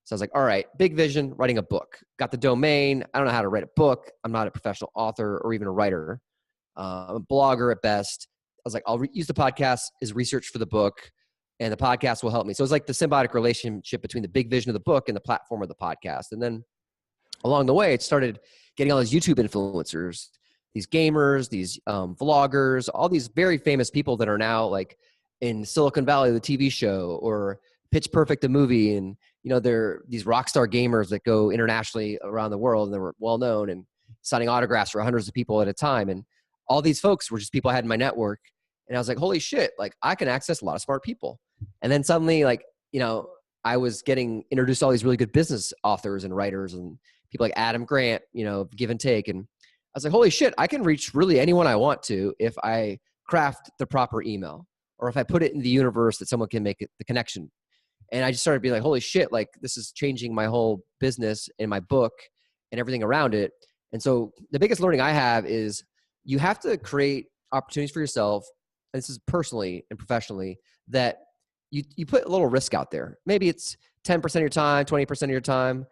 So I was like, all right, big vision, writing a book. Got the domain. I don't know how to write a book. I'm not a professional author or even a writer. I'm a blogger at best. I was like, I'll use the podcast as research for the book, and the podcast will help me. So it's like the symbiotic relationship between the big vision of the book and the platform of the podcast. And then along the way, it started getting all these YouTube influencers, these gamers, these vloggers, all these very famous people that are now like in Silicon Valley, the TV show, or Pitch Perfect, the movie. And, they're these rock star gamers that go internationally around the world, and they're well known and signing autographs for hundreds of people at a time. And all these folks were just people I had in my network. And I was like, holy shit, like I can access a lot of smart people. And then suddenly, like, I was getting introduced to all these really good business authors and writers and people like Adam Grant, Give and Take. And I was like, holy shit, I can reach really anyone I want to if I craft the proper email, or if I put it in the universe that someone can make it, the connection. And I just started being like, holy shit, like this is changing my whole business and my book and everything around it. And so the biggest learning I have is you have to create opportunities for yourself. And this is personally and professionally, that you put a little risk out there. Maybe it's 10% of your time, 20% of your time.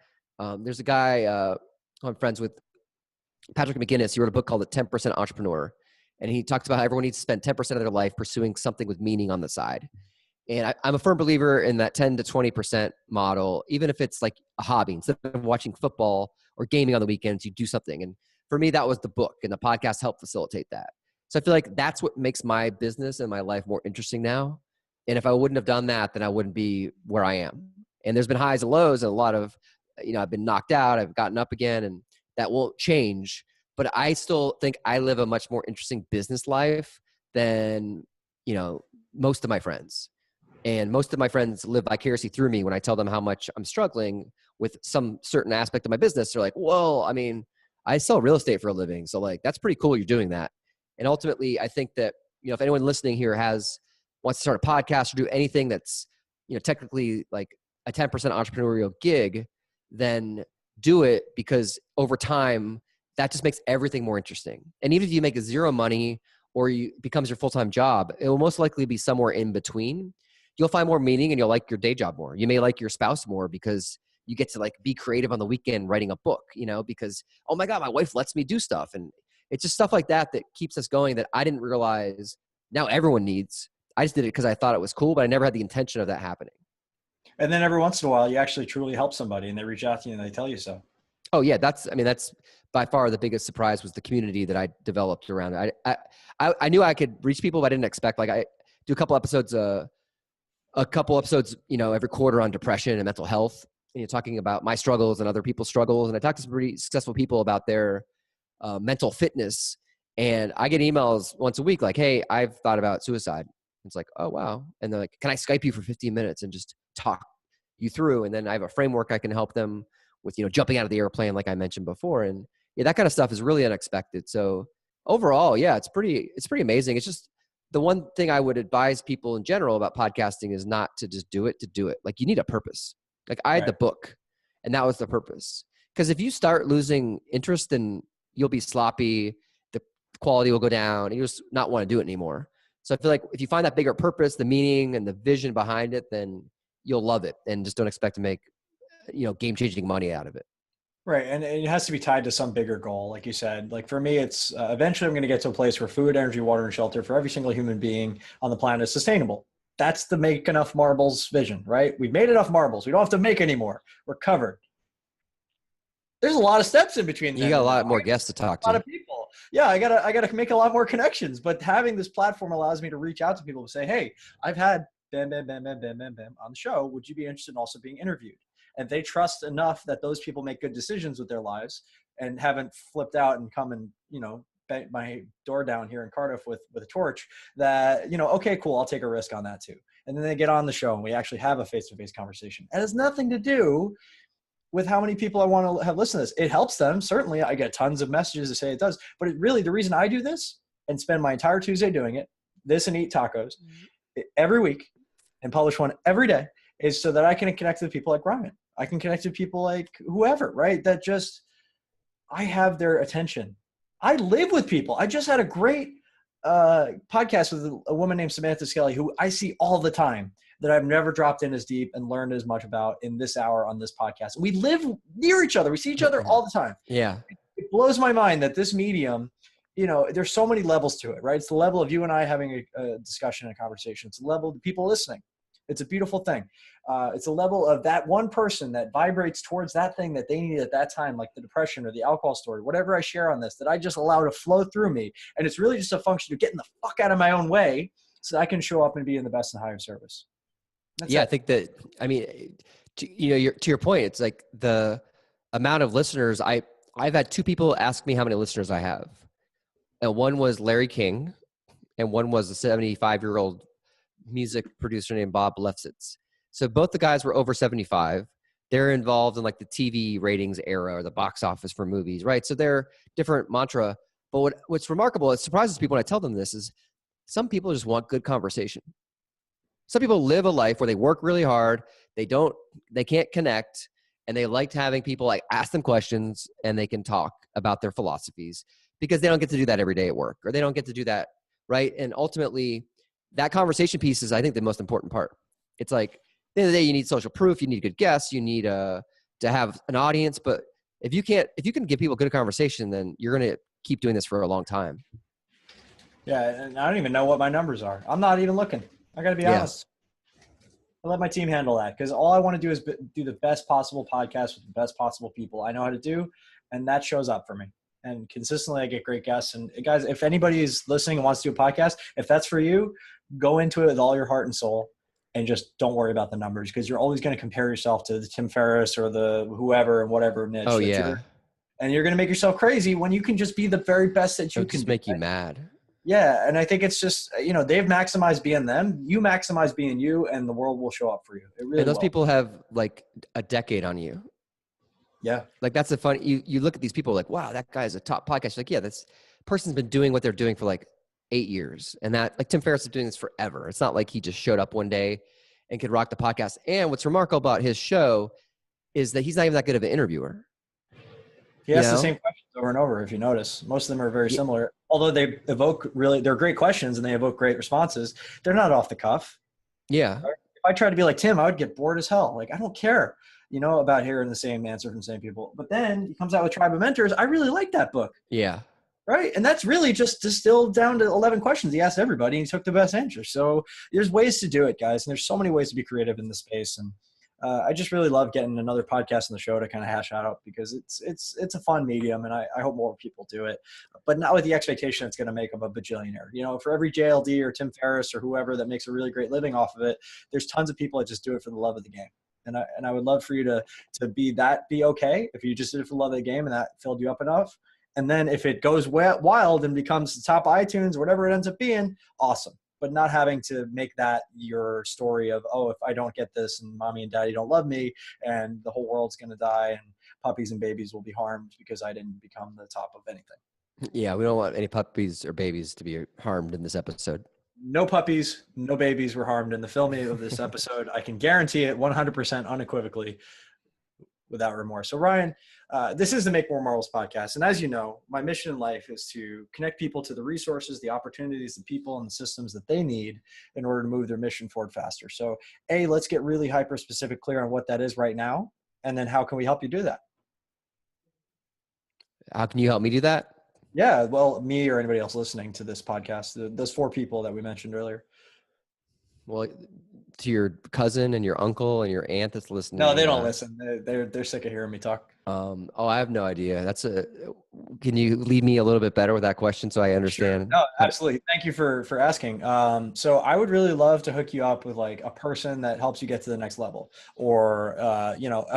There's a guy I'm friends with, Patrick McGinnis. He wrote a book called The 10% Entrepreneur. And he talks about how everyone needs to spend 10% of their life pursuing something with meaning on the side. And I'm a firm believer in that 10 to 20% model, even if it's like a hobby. Instead of watching football or gaming on the weekends, you do something. And for me, that was the book, and the podcast helped facilitate that. So I feel like that's what makes my business and my life more interesting now. And if I wouldn't have done that, then I wouldn't be where I am. And there's been highs and lows, and a lot of, I've been knocked out, I've gotten up again, and that won't change. But I still think I live a much more interesting business life than, most of my friends. And most of my friends live vicariously through me. When I tell them how much I'm struggling with some certain aspect of my business, they're like, well, I sell real estate for a living. So like, that's pretty cool you're doing that. And ultimately, I think that, if anyone listening here wants to start a podcast or do anything that's, technically like a 10% entrepreneurial gig, then do it, because over time, that just makes everything more interesting. And even if you make zero money or it becomes your full-time job, it will most likely be somewhere in between. You'll find more meaning and you'll like your day job more. You may like your spouse more because you get to like be creative on the weekend writing a book, because, oh my God, my wife lets me do stuff. And it's just stuff like that that keeps us going, that I didn't realize now everyone needs. I just did it because I thought it was cool, but I never had the intention of that happening. And then every once in a while, you actually truly help somebody and they reach out to you and they tell you so. Oh yeah. That's by far the biggest surprise, was the community that I developed around it. I knew I could reach people, but I didn't expect, like, I do a couple episodes, every quarter on depression and mental health, and you're talking about my struggles and other people's struggles. And I talk to some pretty successful people about their mental fitness. And I get emails once a week like, hey, I've thought about suicide. It's like, oh, wow. And they're like, can I Skype you for 15 minutes and just talk you through? And then I have a framework I can help them with, jumping out of the airplane, like I mentioned before. And yeah, that kind of stuff is really unexpected. So overall, yeah, it's pretty amazing. It's just the one thing I would advise people in general about podcasting is not to just do it to do it. Like, you need a purpose. Like, I had the book, and that was the purpose. Because if you start losing interest, then you'll be sloppy, the quality will go down, and you'll just not want to do it anymore. So I feel like if you find that bigger purpose, the meaning and the vision behind it, then you'll love it, and just don't expect to make, game-changing money out of it. Right. And it has to be tied to some bigger goal. Like you said, like for me, it's eventually I'm going to get to a place where food, energy, water, and shelter for every single human being on the planet is sustainable. That's the make enough marbles vision, right? We've made enough marbles. We don't have to make any more. We're covered. There's a lot of steps in between. You got a lot more guests to talk to. A lot of people. Yeah, I gotta make a lot more connections. But having this platform allows me to reach out to people and say, hey, I've had bam, bam, bam, bam, bam, bam, bam on the show. Would you be interested in also being interviewed? And they trust enough that those people make good decisions with their lives and haven't flipped out and come and, bang my door down here in Cardiff with a torch, that, okay, cool, I'll take a risk on that too. And then they get on the show and we actually have a face-to-face conversation. It has nothing to do with how many people I want to have listen to this. It helps them. Certainly I get tons of messages to say it does, but the reason I do this and spend my entire Tuesday doing it, this and eat tacos every week and publish one every day, is so that I can connect with people like Ryan. I can connect with people like whoever, right? That just, I have their attention. I live with people. I just had a great podcast with a woman named Samantha Skelly, who I see all the time, that I've never dropped in as deep and learned as much about in this hour on this podcast. We live near each other. We see each other all the time. Yeah. It blows my mind that this medium, there's so many levels to it, right? It's the level of you and I having a discussion, a conversation. It's the level of the people listening. It's a beautiful thing. It's a level of that one person that vibrates towards that thing that they need at that time, like the depression or the alcohol story, whatever I share on this, that I just allow to flow through me. And it's really just a function of getting the fuck out of my own way so that I can show up and be in the best and higher service. That's it. I think that, to your point, it's like the amount of listeners. I've had two people ask me how many listeners I have. And one was Larry King, and one was a 75-year-old music producer named Bob Lefsitz. So both the guys were over 75. They're involved in like the TV ratings era or the box office for movies, right? So they're different mantra. But what's remarkable, it surprises people when I tell them this, is some people just want good conversation. Some people live a life where they work really hard, they can't connect, and they liked having people like ask them questions and they can talk about their philosophies, because they don't get to do that every day at work, or they don't get to do that, right? And ultimately, that conversation piece is, I think, the most important part. It's like, at the end of the day, you need social proof, you need good guests, you need to have an audience. But if you can give people good conversation, then you're going to keep doing this for a long time. Yeah, and I don't even know what my numbers are. I'm not even looking. I got to be honest. I let my team handle that, because all I want to do is do the best possible podcast with the best possible people I know how to do, and that shows up for me. And consistently, I get great guests. And guys, if anybody is listening and wants to do a podcast, if that's for you, go into it with all your heart and soul, and just don't worry about the numbers, because you're always going to compare yourself to the Tim Ferriss or the whoever and whatever niche. Oh yeah. And you're going to make yourself crazy when you can just be the very best that you can. Just make you mad. Yeah, and I think it's just, they've maximized being them. You maximize being you, and the world will show up for you. It really and those will. people have like a decade on you. Yeah. Like that's the fun. You look at these people like, wow, that guy's a top podcast. Like, yeah, this person's been doing what they're doing for like 8 years. And that, like, Tim Ferriss is doing this forever. It's not like he just showed up one day and could rock the podcast. And what's remarkable about his show is that he's not even that good of an interviewer. He asks the same questions over and over, if you notice. Most of them are very similar. Although they're great questions and they evoke great responses. They're not off the cuff. Yeah. If I tried to be like Tim, I would get bored as hell. Like, I don't care, about hearing the same answer from the same people. But then he comes out with Tribe of Mentors. I really like that book. Yeah. Right. And that's really just distilled down to 11 questions. He asked everybody and he took the best answer. So there's ways to do it, guys. And there's so many ways to be creative in this space. And I just really love getting another podcast on the show to kind of hash out, because it's a fun medium, and I hope more people do it, but not with the expectation it's going to make them a bajillionaire. For every JLD or Tim Ferriss or whoever that makes a really great living off of it, there's tons of people that just do it for the love of the game. And I would love for you to be okay if you just did it for the love of the game and that filled you up enough. And then if it goes wild and becomes the top iTunes or whatever it ends up being, awesome. But not having to make that your story of, oh, if I don't get this and mommy and daddy don't love me and the whole world's going to die and puppies and babies will be harmed because I didn't become the top of anything. Yeah, we don't want any puppies or babies to be harmed in this episode. No puppies, no babies were harmed in the filming of this episode. I can guarantee it 100% unequivocally without remorse. So Ryan, this is the Make More Marbles podcast. And as you know, my mission in life is to connect people to the resources, the opportunities, the people, and the systems that they need in order to move their mission forward faster. So let's get really hyper-specific, clear on what that is right now. And then how can we help you do that? How can you help me do that? Yeah, well, me or anybody else listening to this podcast, those 4 people that we mentioned earlier. Well, to your cousin and your uncle and your aunt that's listening. No, they don't listen. They're sick of hearing me talk. I have no idea. Can you lead me a little bit better with that question so I understand? Sure. No, absolutely. Thank you for asking. So I would really love to hook you up with like a person that helps you get to the next level, or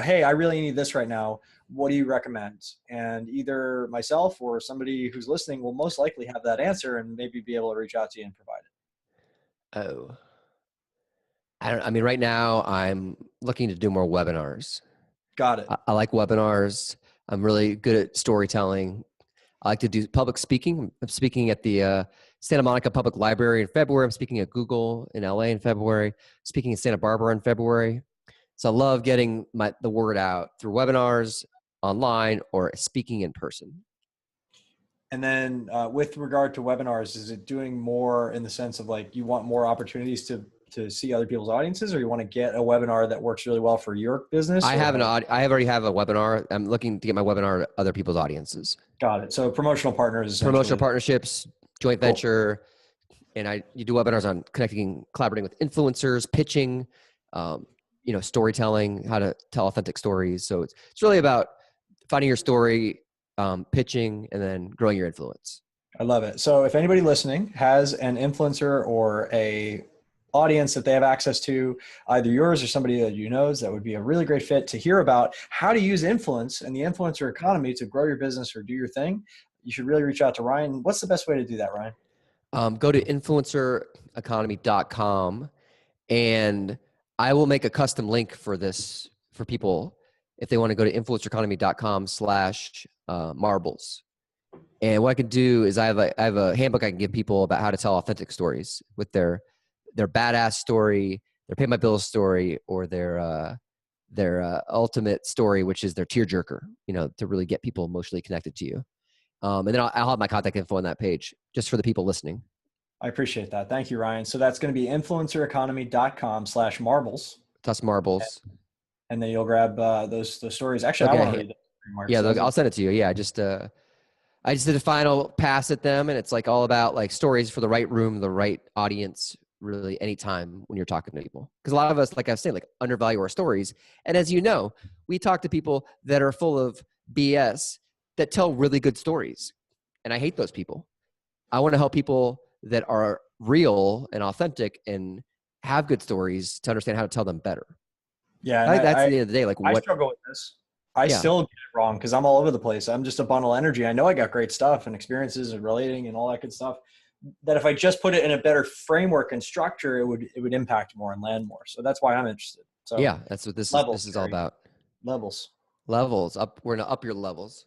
hey, I really need this right now. What do you recommend? And either myself or somebody who's listening will most likely have that answer and maybe be able to reach out to you and provide it. Oh. Right now I'm looking to do more webinars. Got it. I like webinars. I'm really good at storytelling. I like to do public speaking. I'm speaking at the Santa Monica Public Library in February. I'm speaking at Google in LA in February. Speaking in Santa Barbara in February. So I love getting the word out through webinars, online, or speaking in person. And then with regard to webinars, is it doing more in the sense of like you want more opportunities to see other people's audiences, or you want to get a webinar that works really well for your business? I already have a webinar. I'm looking to get my webinar to other people's audiences. Got it. So promotional partners. Promotional partnerships, joint venture. And you do webinars on collaborating with influencers, pitching, storytelling, how to tell authentic stories. So it's really about finding your story, pitching, and then growing your influence. I love it. So if anybody listening has an influencer or a audience that they have access to, either yours or somebody that you knows, that would be a really great fit to hear about how to use influence and the influencer economy to grow your business or do your thing, you should really reach out to Ryan. What's the best way to do that, Ryan? Go to influencereconomy.com and I will make a custom link for this for people if they want to go to influencereconomy.com/marbles. And what I can do is I have a handbook I can give people about how to tell authentic stories with their badass story, their pay my bills story, or their ultimate story, which is their tearjerker, to really get people emotionally connected to you. And then I'll have my contact info on that page just for the people listening. I appreciate that. Thank you, Ryan. So that's going to be influencereconomy.com/marbles. Plus marbles. And then you'll grab those stories. Actually, okay. I want to read them. Yeah, I'll send it to you. Yeah, I just did a final pass at them, and it's like all about like stories for the right room, the right audience, really anytime when you're talking to people. Because a lot of us, like I was saying, like undervalue our stories. And as you know, we talk to people that are full of BS that tell really good stories. And I hate those people. I want to help people that are real and authentic and have good stories to understand how to tell them better. Yeah. I think that's the end of the day. Like, I struggle with this. I still get it wrong because I'm all over the place. I'm just a bundle of energy. I know I got great stuff and experiences and relating and all that good stuff, that if I just put it in a better framework and structure, it would impact more and land more. So that's why I'm interested. So yeah, that's what this is all about. Levels up. We're going to up your levels.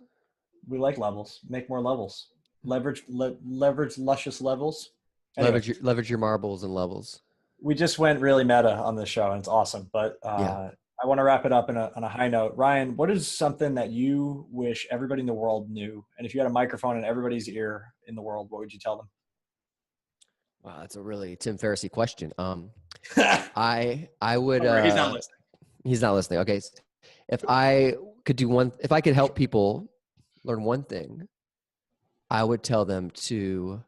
We like levels. Make more levels. Leverage luscious levels. Anyway, leverage your marbles and levels. We just went really meta on this show, and it's awesome. But I want to wrap it up on a high note. Ryan, what is something that you wish everybody in the world knew? And if you had a microphone in everybody's ear in the world, what would you tell them? Wow, that's a really Tim Ferriss-y question. I would. He's not listening. He's not listening. Okay, if I could help people learn one thing, I would tell them to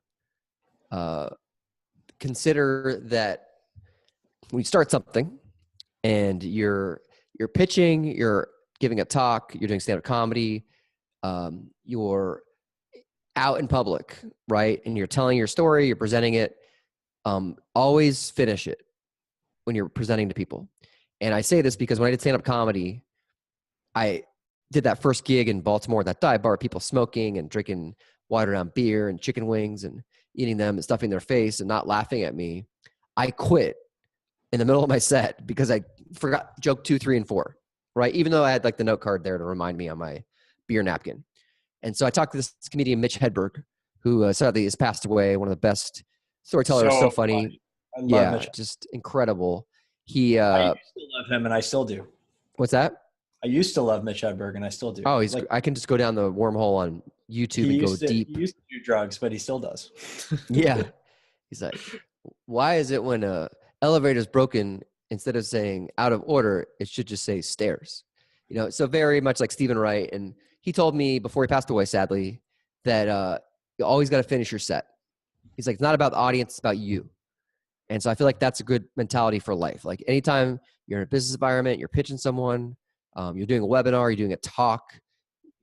consider that when you start something and you're pitching, you're giving a talk, you're doing stand-up comedy, you're out in public, right? And you're telling your story, you're presenting it. Always finish it when you're presenting to people. And I say this because when I did stand-up comedy, I did that first gig in Baltimore, that dive bar, people smoking and drinking watered down beer and chicken wings and eating them and stuffing their face and not laughing at me. I quit in the middle of my set because I forgot joke 2, 3, and 4, right? Even though I had like the note card there to remind me on my beer napkin. And so I talked to this comedian, Mitch Hedberg, who sadly has passed away, one of the best storytellers, so funny. I love Mitch. Just incredible. I used to love him, and I still do. What's that? I used to love Mitch Hedberg, and I still do. Oh, I can just go down the wormhole on YouTube and go deep. He used to do drugs, but he still does. Yeah. He's like, why is it when a elevator's broken, instead of saying out of order, it should just say stairs? So very much like Stephen Wright. And he told me before he passed away, sadly, that you always got to finish your set. He's like, it's not about the audience, it's about you. And so I feel like that's a good mentality for life. Like anytime you're in a business environment, you're pitching someone, you're doing a webinar, you're doing a talk,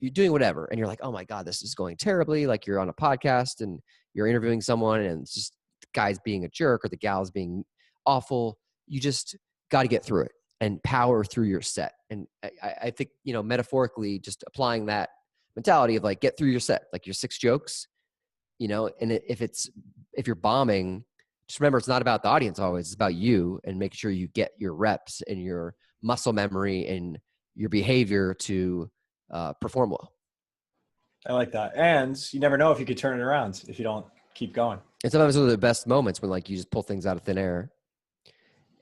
you're doing whatever, and you're like, oh my God, this is going terribly. Like you're on a podcast and you're interviewing someone and it's just the guy's being a jerk or the gal's being awful. You just got to get through it and power through your set. And I think, metaphorically, just applying that mentality of like, get through your set, like your 6 jokes, and if you're bombing, just remember, it's not about the audience always. It's about you and making sure you get your reps and your muscle memory and your behavior to perform well. I like that. And you never know if you could turn it around if you don't keep going. And sometimes those are the best moments when like you just pull things out of thin air.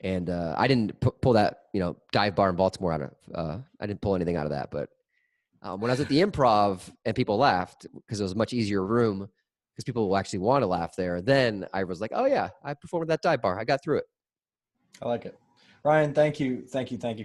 And I didn't pull that, dive bar in Baltimore out of, I didn't pull anything out of that. But when I was at the Improv and people laughed because it was a much easier room because people will actually want to laugh there. Then I was like, oh yeah, I performed at that dive bar. I got through it. I like it. Ryan, thank you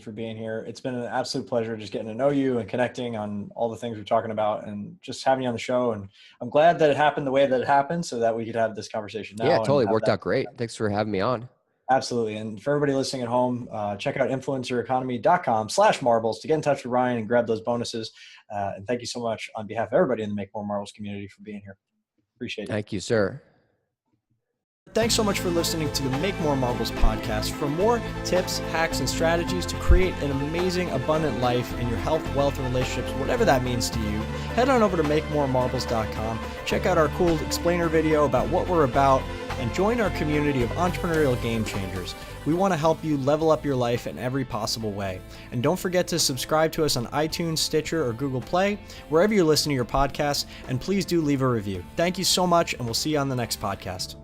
for being here. It's been an absolute pleasure just getting to know you and connecting on all the things we're talking about and just having you on the show. And I'm glad that it happened the way that it happened so that we could have this conversation now. Yeah, totally worked out great. Thanks for having me on. Absolutely. And for everybody listening at home, check out influencereconomy.com/marbles to get in touch with Ryan and grab those bonuses. And thank you so much on behalf of everybody in the Make More Marbles community for being here. Appreciate it. Thank you, sir. Thanks so much for listening to the Make More Marbles podcast. For more tips, hacks, and strategies to create an amazing, abundant life in your health, wealth, and relationships, whatever that means to you, head on over to makemoremarbles.com. Check out our cool explainer video about what we're about and join our community of entrepreneurial game changers. We want to help you level up your life in every possible way. And don't forget to subscribe to us on iTunes, Stitcher, or Google Play, wherever you listen to your podcasts, and please do leave a review. Thank you so much, and we'll see you on the next podcast.